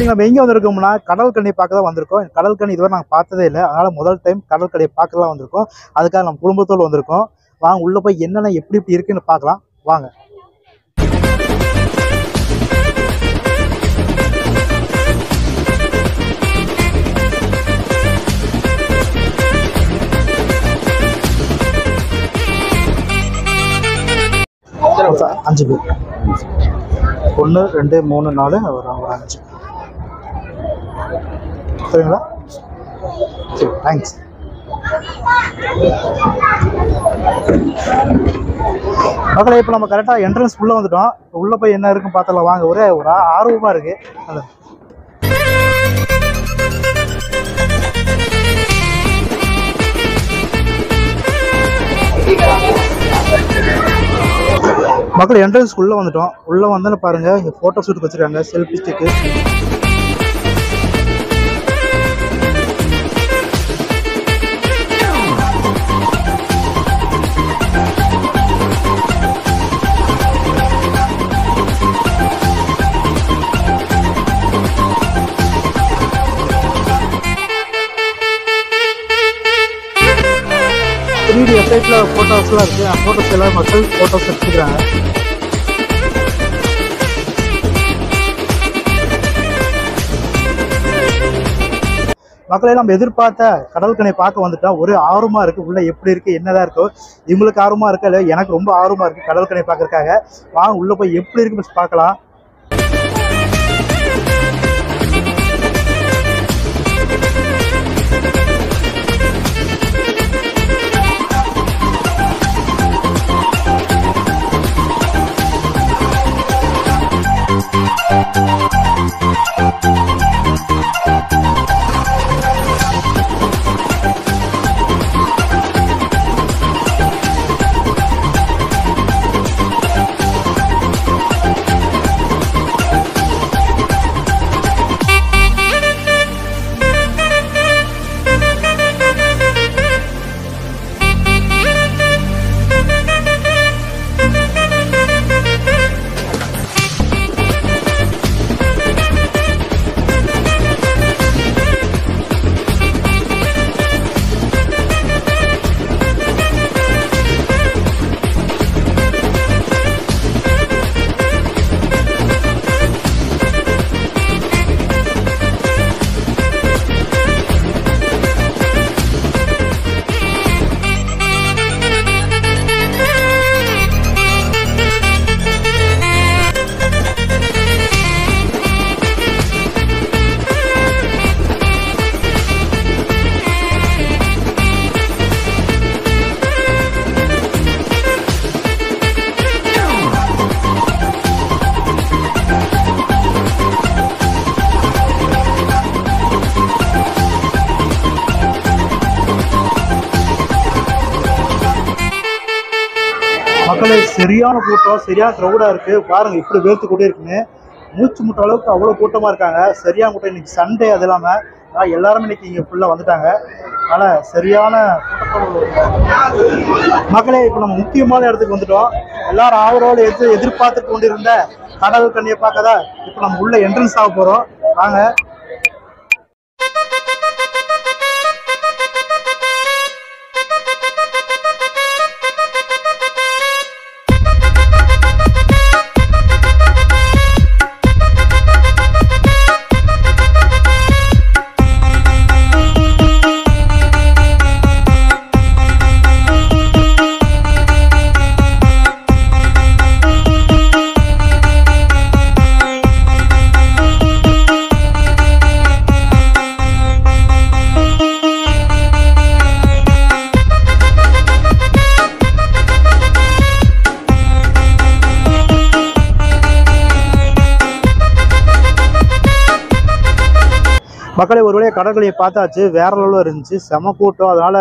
இன்னைக்கு நம்ம எங்கே வந்திருக்கோம்னா கடல் கண்ணி பார்க்க தான் வந்திருக்கோம். கடல் கண்ணி இதுவரை நாங்கள் பார்த்ததே இல்லை. அதனால் முதல் டைம் கடல் கண்ணியை பார்க்க தான் வந்திருக்கோம். அதுக்காக நம்ம குடும்பத்தோடு வந்திருக்கோம். வாங்க உள்ளே போய் என்னென்ன எப்படி இருக்குன்னு பார்க்கலாம் வாங்க. அஞ்சு பேர் 1 2 3 4 ஒரு 5 சரிங்களா? சரி தேங்க்ஸ். மக்களே இப்போ நம்ம கரெக்டாக என்ட்ரன்ஸ் உள்ளே வந்துட்டோம். உள்ளே போய் என்ன இருக்குன்னு பார்த்தலாம் வாங்க. ஒரே ஒரு ஆர்வமாக இருக்குது. அது மக்கள் என்ட்ரன்ஸ் உள்ளே வந்துட்டோம். உள்ளே வந்தோன்னு பாருங்கள், இங்கே ஃபோட்டோ ஷூட்டுக்கு வச்சுருக்காங்க, செல்ஃபி ஸ்டிக்கு. வெப்சைட்டில் ஃபோட்டோஸ்லாம் இருக்குது. அந்த ஃபோட்டோஸ் எல்லாம் மக்கள் ஃபோட்டோஸ் எடுத்துக்கிறாங்க. மக்களை நம்ம எதிர்பார்த்த கடல் கண்ணை பார்க்க வந்துட்டா ஒரு ஆர்வமாக இருக்குது. உள்ளே எப்படி இருக்குது என்னதான் இருக்கோ இவங்களுக்கு ஆர்வமாக இருக்கா இல்லை, எனக்கு ரொம்ப ஆர்வமாக இருக்குது கடல் கண்ணை பார்க்கறதுக்காக. வாங்க உள்ளே போய் எப்படி இருக்குன்னு பார்க்கலாம். மக்களே சரியான கூட்டம், சரியான க்ரௌடாக இருக்குது. பாருங்கள் இப்படி வேர்த்து கூட்டே இருக்குன்னு மூச்சு முட்ட அளவுக்கு அவ்வளோ கூட்டமாக இருக்காங்க. சரியான கூட்டம். இன்றைக்கி சண்டே, அது இல்லாமல் ஆனால் எல்லாருமே இன்றைக்கி இங்கே ஃபுல்லாக வந்துட்டாங்க. அதனால் சரியான மக்களே இப்போ நம்ம முக்கியமான இடத்துக்கு வந்துட்டோம். எல்லாரும் ஆவரோடு எதிர்பார்த்து கொண்டிருந்த கடல் கண்ணியை பார்க்கதா இப்போ நம்ம உள்ள என்ட்ரன்ஸ் ஆக போகிறோம். வாங்க. மக்களே ஒரு வழியாக கடற்கரையை பார்த்தாச்சு. வேற லெவலில் இருந்துச்சு, செம கூட்டம். அதனால்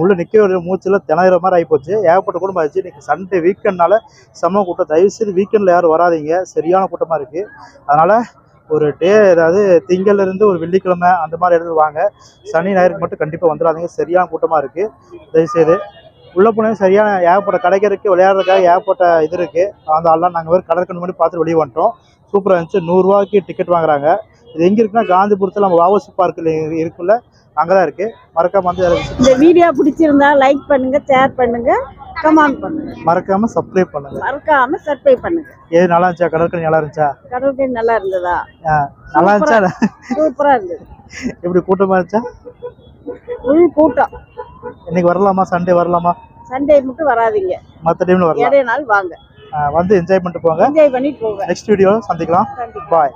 உள்ளே நிற்க மூச்சில் திணற மாதிரி ஆகிப்போச்சு. ஏகப்பட்ட கூட்டம் ஆயிடுச்சு. இன்றைக்கி சண்டே வீக்கெண்ட்னால செம கூட்டம். தயவுசெய்து வீக்கெண்டில் யாரும் வராதிங்க, சரியான கூட்டமாக இருக்குது. அதனால் ஒரு டே, அதாவது திங்கள்லேருந்து ஒரு வெள்ளிக்கிழமை அந்த மாதிரி இடத்துல வாங்க. சனி ஞாயிறுக்கு மட்டும் கண்டிப்பாக வந்துடாதீங்க, சரியான கூட்டமாக இருக்குது. தயவுசெய்து உள்ளே போனேன். சரியான ஏகப்பட்ட கடைக்கு இருக்குது, விளையாடுறதுக்காக ஏகப்பட்ட இது இருக்குது. அந்த ஆள்லாம் நாங்கள் கடற்கரை மட்டும் பார்த்துட்டு வெளியே வந்துட்டோம். சூப்பராக இருந்துச்சு. 100 ரூபாய்க்கு டிக்கெட் வாங்குறாங்க. இது எங்கே இருக்குன்னா காந்திபுரத்தில் நம்ம வாவசி பார்க்கில் இருக்குல்ல, அங்கே தான் இருக்குது. மறக்காம வந்து இந்த வீடியோ பிடிச்சிருந்தா லைக் பண்ணுங்க, ஷேர் பண்ணுங்க, கமெண்ட் பண்ணுங்க, மறக்காம சப்ஸ்கிரைப் பண்ணுங்க. மறக்காம சப்ஸ்கிரைப் பண்ணுங்க. ஏது நல்லா இருந்துச்சா? கடற்கரை நல்லா இருந்துச்சா? கடற்கரை நல்லா இருந்ததா? நல்லா இருந்துச்சா? சூப்பரா இருந்தது. எப்படி கூட்டமா இருந்துச்சா? ஃபுல் கூட்டம். இன்னைக்கு வரலாமா? சண்டே வரலாமா? சண்டே மட்டும் வராதீங்க, மற்ற டைம்ல வரலாம். இடைய நாள் வாங்க, வந்து என்ஜாய் பண்ணிட்டு போங்க. என்ஜாய் பண்ணிட்டு போங்க. நெக்ஸ்ட் வீடியோல சந்திக்கலாம். பாய்.